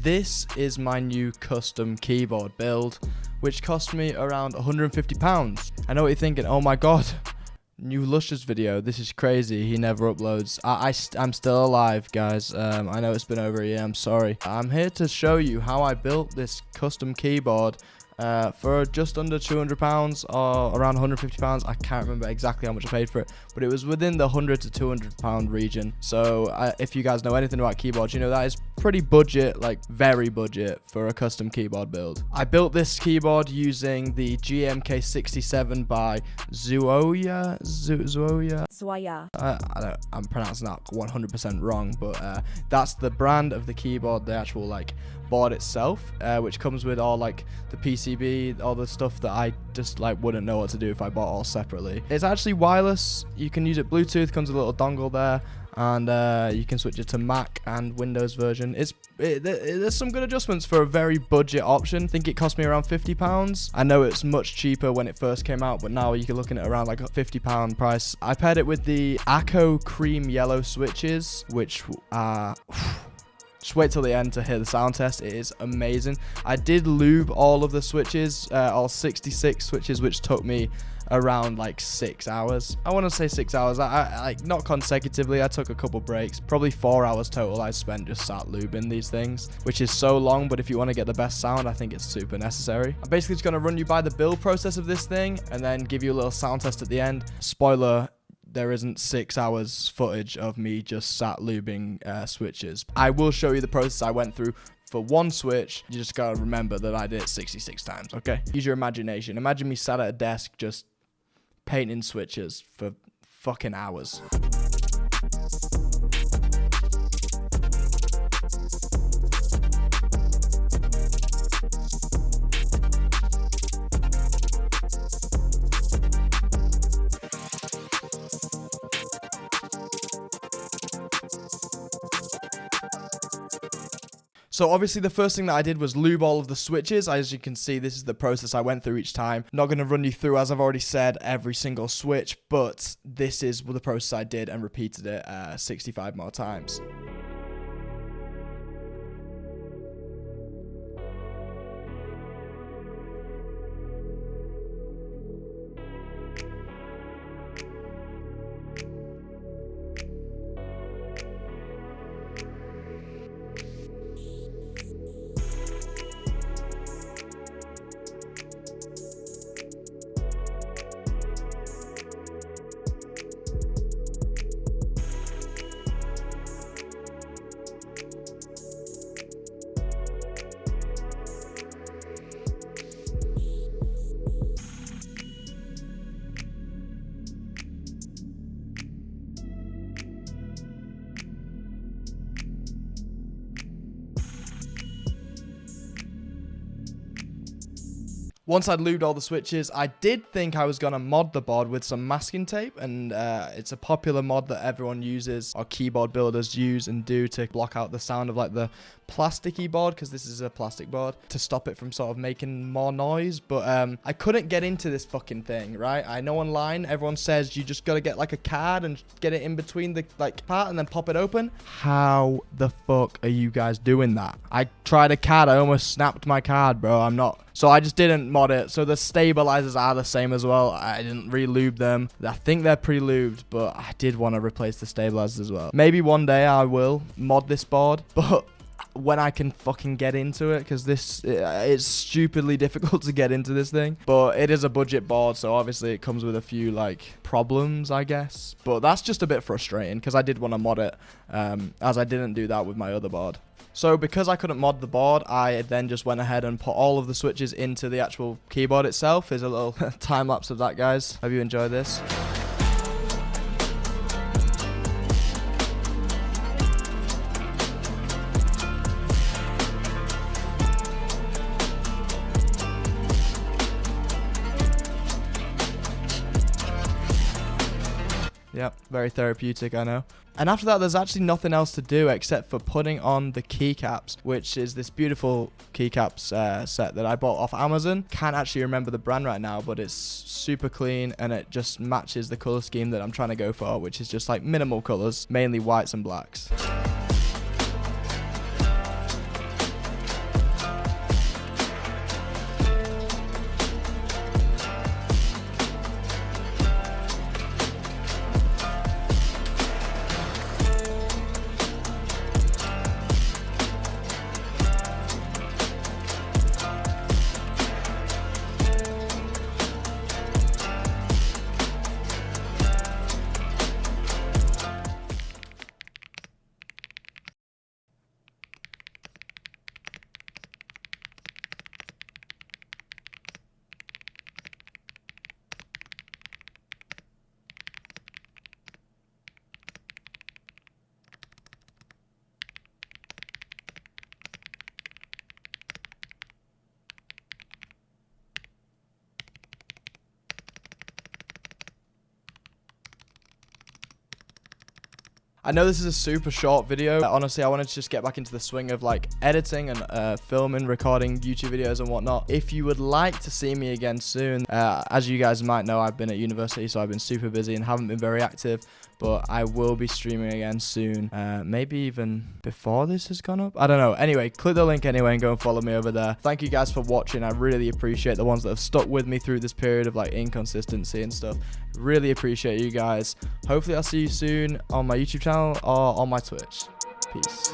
This is my new custom keyboard build, which cost me around £150. I know what you're thinking, oh my god, new Lushezz video, this is crazy, he never uploads. I'm still alive, guys. I know it's been over a year, I'm sorry. I'm here to show you how I built this custom keyboard for just under £200 or around £150. I can't remember exactly how much I paid for it, but it was within the £100 to £200 region. So if you guys know anything about keyboards, you know that is pretty budget, like very budget for a custom keyboard build. I built this keyboard using the GMK67 by Zuoya. I'm pronouncing that 100% wrong, but that's the brand of the keyboard, the actual like board itself, which comes with all like the PCB, all the stuff that I just like wouldn't know what to do if I bought all separately. It's actually wireless, you can use it Bluetooth, comes with a little dongle there, and you can switch it to Mac and Windows version. There's some good adjustments for a very budget option. I think it cost me around £50. I know it's much cheaper when it first came out, but now you can look at it around like a £50 price. I paired it with the Acco cream yellow switches, which are just wait till the end to hear the sound test. It is amazing. I did lube all of the switches, all 66 switches, which took me around like 6 hours. I want to say 6 hours. I like not consecutively. I took a couple breaks. Probably 4 hours total I spent just sat lubing these things, which is so long, but if you want to get the best sound, I think it's super necessary. I'm basically just going to run you by the build process of this thing and then give you a little sound test at the end. Spoiler, there isn't 6 hours footage of me just sat lubing switches. I will show you the process I went through for one switch. You just gotta remember that I did it 66 times, okay? Use your imagination. Imagine me sat at a desk just painting switches for fucking hours. So obviously the first thing that I did was lube all of the switches. As you can see, this is the process I went through each time. Not going to run you through, as I've already said, every single switch, but this is the process I did and repeated it 65 more times. Once I'd lubed all the switches, I did think I was going to mod the board with some masking tape, and it's a popular mod that everyone uses, or keyboard builders use and do, to block out the sound of like the plasticky board, because this is a plastic board, to stop it from sort of making more noise. But I couldn't get into this fucking thing, right? I know online everyone says you just got to get like a card and get it in between the like part and then pop it open. How the fuck are you guys doing that? I tried a card, I almost snapped my card, bro. So I just didn't mod it. So the stabilizers are the same as well. I didn't re-lube them. I think they're pre-lubed, but I did want to replace the stabilizers as well. Maybe one day I will mod this board, but when I can fucking get into it, because it's stupidly difficult to get into this thing. But it is a budget board, so obviously it comes with a few like problems, I guess. But that's just a bit frustrating, because I did want to mod it, as I didn't do that with my other board. So because I couldn't mod the board, I then just went ahead and put all of the switches into the actual keyboard itself. Here's a little time lapse of that, guys. Hope you enjoy this. Yep, very therapeutic, I know. And after that, there's actually nothing else to do except for putting on the keycaps, which is this beautiful keycaps set that I bought off Amazon. Can't actually remember the brand right now, but it's super clean and it just matches the color scheme that I'm trying to go for, which is just like minimal colors, mainly whites and blacks. I know this is a super short video. Honestly, I wanted to just get back into the swing of like editing and filming, recording YouTube videos and whatnot. If you would like to see me again soon, as you guys might know, I've been at university, so I've been super busy and haven't been very active. But I will be streaming again soon. Maybe even before this has gone up. I don't know. Anyway, click the link anyway and go and follow me over there. Thank you guys for watching. I really appreciate the ones that have stuck with me through this period of like inconsistency and stuff. Really appreciate you guys. Hopefully I'll see you soon on my YouTube channel or on my Twitch. Peace.